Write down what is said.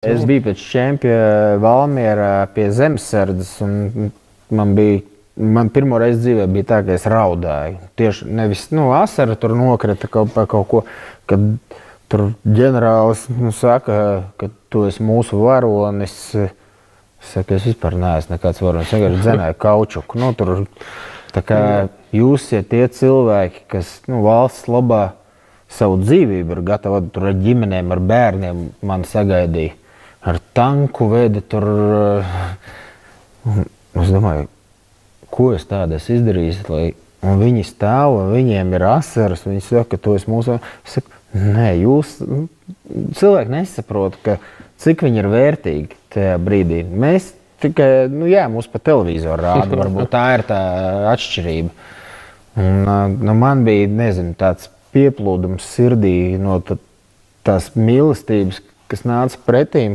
Es biju pēc čempiona Valmierā pie Zemesardzes, un man pirmo reizi dzīvē bija tā, ka es raudāju. Tieši nevis asara tur nokrita par kaut ko, kad tur ģenerālis saka, ka tu esi mūsu varonis. Es saku, es vispār neesmu nekāds varonis, es vienkārši dzenēju kaučuku. Tur, tā kā jūs esat tie cilvēki, kas valsts labā savu dzīvību ir gatavi, tur ar ģimenēm, ar bērniem mani sagaidīja. Ar tanku vedi tur. Es domāju, ko es tādu esmu izdarījis, un viņi stāv, un viņiem ir asaras, viņi saka, ka tu esi mūsu. Es saku, nē, jūs cilvēki nesaprot, cik viņi ir vērtīgi tajā brīdī. Mēs tikai, mūs pa televizoru rāda, varbūt tā ir tā atšķirība. Un, man bija, nezinu, tāds pieplūdums sirdī no tās mīlestības, kas nāca pretīm,